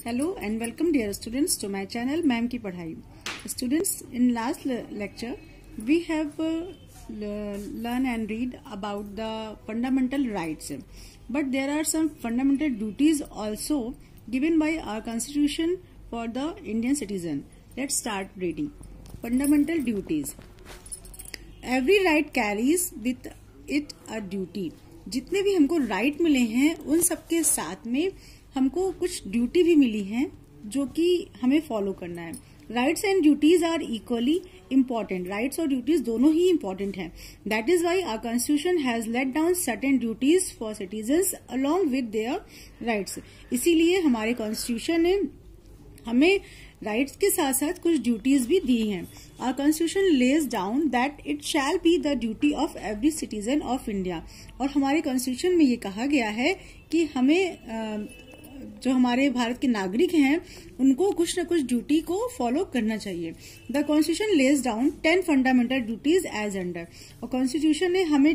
Hello and welcome dear students to my channel ma'am की पढ़ाई। Students, in last lecture we have learn and read about the fundamental rights, but there are some fundamental duties also given by our constitution for the Indian citizen. Let's start reading. Fundamental duties. Every right carries with it a duty. जितने भी हमको right मिले हैं उन सबके साथ में हमको कुछ ड्यूटी भी मिली है जो कि हमें फॉलो करना है। Rights and duties are equally important. Rights और ड्यूटीज दोनों ही इम्पोर्टेंट हैं। That is why our constitution has let down certain duties for citizens along with their rights. इसीलिए हमारे कॉन्स्टिट्यूशन ने हमें राइट्स के साथ साथ कुछ ड्यूटीज भी दी हैं। Our constitution lays down that it shall be the duty of every citizen of India. और हमारे कॉन्स्टिट्यूशन में ये कहा गया है कि हमें जो हमारे भारत के नागरिक हैं उनको कुछ न कुछ ड्यूटी को फॉलो करना चाहिए। The constitution lays down 10 fundamental duties as under. और कॉन्स्टिट्यूशन ने हमें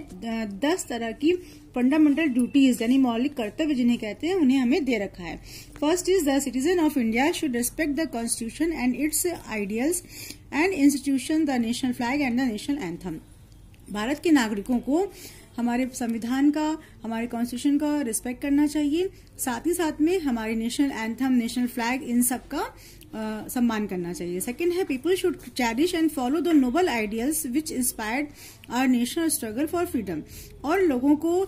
10 तरह की फंडामेंटल ड्यूटीज यानी मौलिक कर्तव्य जिन्हें कहते हैं उन्हें हमें दे रखा है। First is the citizen of India should respect the constitution and it's ideals and institution, the national flag and the national anthem. Bharat के नागरिकों को हमारे संविधान का, हमारे कॉन्स्टिट्यूशन का रिस्पेक्ट करना चाहिए, साथ ही साथ में हमारे नेशनल एंथम, नेशनल फ्लैग, इन सब का सम्मान करना चाहिए। सेकंड है people should cherish and follow the noble ideals which inspired our national struggle for freedom. और लोगों को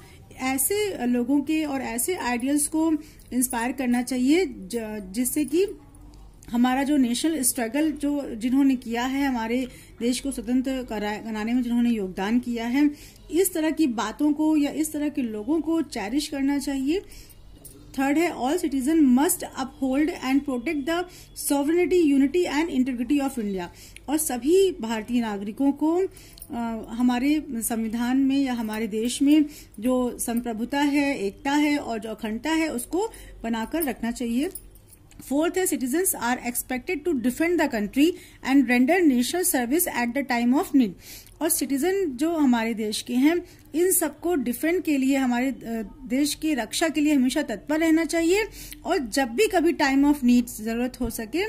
ऐसे लोगों के और ऐसे आइडियल्स को इंस्पायर करना चाहिए जिससे कि हमारा जो नेशनल स्ट्रगल जो जिन्होंने किया है, हमारे देश को स्वतंत्र कराने में जिन्होंने योगदान किया है, इस तरह की बातों को या इस तरह के लोगों को चेरिश करना चाहिए। थर्ड है all citizen must uphold and protect the sovereignty, unity and integrity of India. और सभी भारतीय नागरिकों को हमारे संविधान में या हमारे देश में जो संप्रभुता है, एकता है और जो अखंडता है उसको बनाकर रखना चाहिए। फोर्थ है citizens are expected to defend the country and render national service at the time of need. और सिटीजन जो हमारे देश के हैं इन सबको डिफेंड के लिए, हमारे देश की रक्षा के लिए हमेशा तत्पर रहना चाहिए और जब भी कभी टाइम ऑफ नीड जरूरत हो सके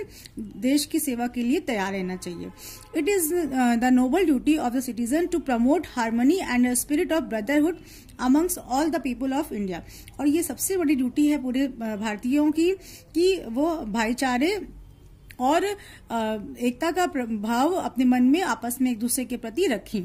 देश की सेवा के लिए तैयार रहना चाहिए। It is the noble duty of the citizen to promote harmony and spirit of brotherhood amongst all the people of India. और ये सबसे बड़ी ड्यूटी है पूरे भारतीयों की कि वो भाईचारे और एकता का भाव अपने मन में आपस में एक दूसरे के प्रति रखें।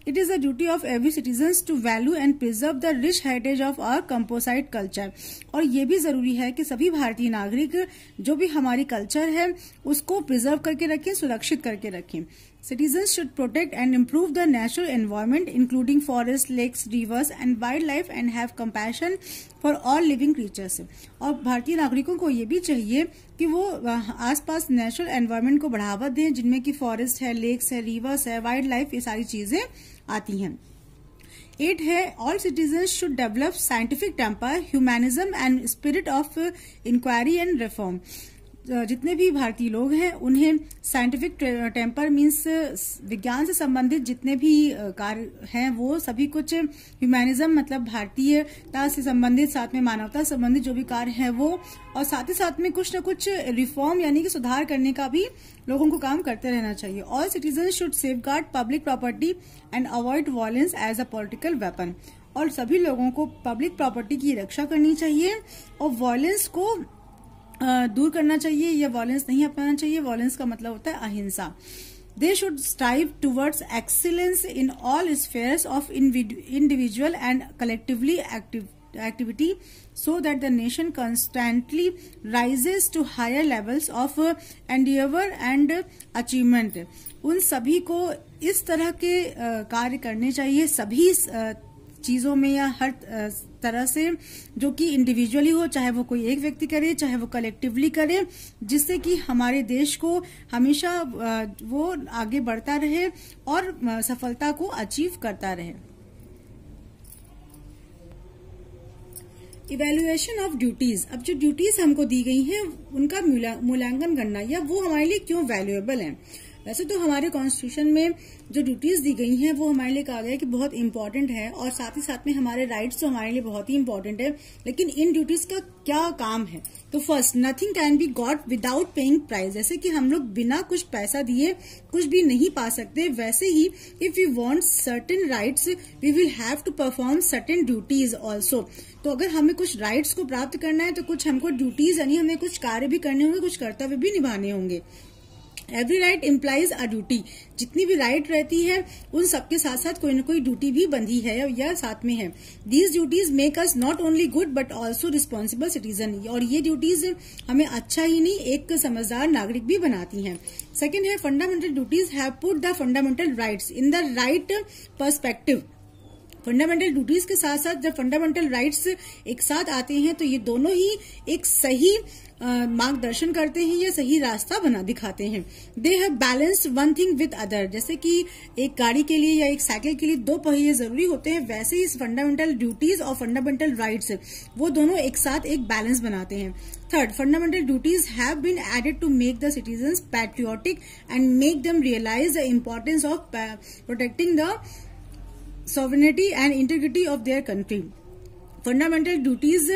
It is the duty of every citizens to value and preserve the rich heritage of our composite culture. और ये भी जरूरी है कि सभी भारतीय नागरिक जो भी हमारी कल्चर है उसको प्रिजर्व करके रखें, सुरक्षित करके रखें। Citizens should protect and improve the natural environment including forests, lakes, rivers and wildlife and have compassion for all living creatures। और भारतीय नागरिकों को ये भी चाहिए कि वो आसपास नेचुरल एनवायरनमेंट को बढ़ावा दें जिनमें कि फॉरेस्ट है, लेक्स है, रिवर्स है, वाइल्ड लाइफ, ये सारी चीजें आती हैं। 8 है all citizens should develop scientific temper, humanism and spirit of inquiry and reform. जितने भी भारतीय लोग हैं उन्हें साइंटिफिक टेम्पर मीन्स विज्ञान से संबंधित जितने भी कार्य हैं वो सभी कुछ, ह्यूमैनिज्म मतलब भारतीयता से संबंधित, साथ में मानवता से संबंधित जो भी कार्य है वो, और साथ ही साथ में कुछ न कुछ रिफॉर्म यानी कि सुधार करने का भी लोगों को काम करते रहना चाहिए। All citizen should safeguard public property and avoid violence as a political weapon. और सभी लोगों को पब्लिक प्रॉपर्टी की रक्षा करनी चाहिए और वायलेंस को दूर करना चाहिए या वायलेंस नहीं अपनाना चाहिए। वायलेंस का मतलब होता है अहिंसा। They should strive towards excellence in all spheres of individual and collectively activity so that the nation constantly rises to higher levels of endeavor and achievement। उन सभी को इस तरह के कार्य करने चाहिए सभी चीजों में या हर तरह से जो कि इंडिविजुअली हो, चाहे वो कोई एक व्यक्ति करे चाहे वो कलेक्टिवली करे, जिससे कि हमारे देश को हमेशा वो आगे बढ़ता रहे और सफलता को अचीव करता रहे। Evaluation of duties. अब जो ड्यूटीज हमको दी गई हैं उनका मूल्यांकन करना या वो हमारे लिए क्यों वैल्यूएबल है। वैसे तो हमारे कॉन्स्टिट्यूशन में जो ड्यूटीज दी गई हैं वो हमारे लिए कहा गया है कि बहुत इंपॉर्टेंट है, और साथ ही साथ में हमारे राइट्स तो हमारे लिए बहुत ही इंपॉर्टेंट है, लेकिन इन ड्यूटीज का क्या काम है। तो first, nothing can be got without paying price. जैसे कि हम लोग बिना कुछ पैसा दिए कुछ भी नहीं पा सकते, वैसे ही if you want certain rights we will have to perform certain duties also. तो अगर हमें कुछ राइट्स को प्राप्त करना है तो कुछ हमको ड्यूटीज यानी हमें कुछ कार्य भी करने होंगे, कुछ कर्तव्य भी निभाने होंगे। Every right implies a duty. जितनी भी राइट रहती है उन सबके साथ साथ कोई न कोई ड्यूटी भी बंधी है या साथ में है। These duties make us not only good but also responsible citizen. और ये ड्यूटीज हमें अच्छा ही नहीं एक समझदार नागरिक भी बनाती हैं। सेकेंड है fundamental duties have put the fundamental rights in the right perspective. Fundamental duties के साथ साथ जब फंडामेंटल राइट्स एक साथ आते हैं तो ये दोनों ही एक सही मार्गदर्शन करते हैं या सही रास्ता बना दिखाते हैं। They have balanced one thing with other. जैसे कि एक गाड़ी के लिए या एक साइकिल के लिए दो पहिए जरूरी होते हैं, वैसे ही फंडामेंटल ड्यूटीज और फंडामेंटल राइट्स वो दोनों एक साथ एक बैलेंस बनाते हैं। Third, fundamental duties have been added to make the citizens patriotic and make them realise the importance of protecting the sovereignty and integrity of their country. Fundamental duties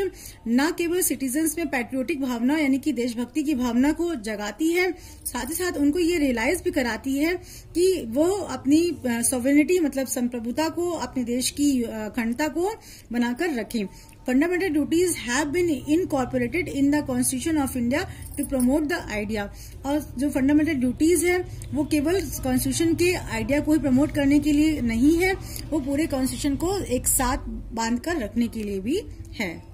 न केवल citizens में पैट्रियोटिक भावना यानी कि देशभक्ति की भावना को जगाती है, साथ ही साथ उनको ये रियलाइज भी कराती है कि वो अपनी सॉवरेनिटी मतलब संप्रभुता को, अपने देश की अखंडता को बनाकर रखें। Fundamental duties have been incorporated in the constitution of India to promote the idea. और जो फंडामेंटल ड्यूटीज है वो केवल कॉन्स्टिट्यूशन के आइडिया को ही प्रमोट करने के लिए नहीं है, वो पूरे कॉन्स्टिट्यूशन को एक साथ बांध कर रखने के लिए भी है।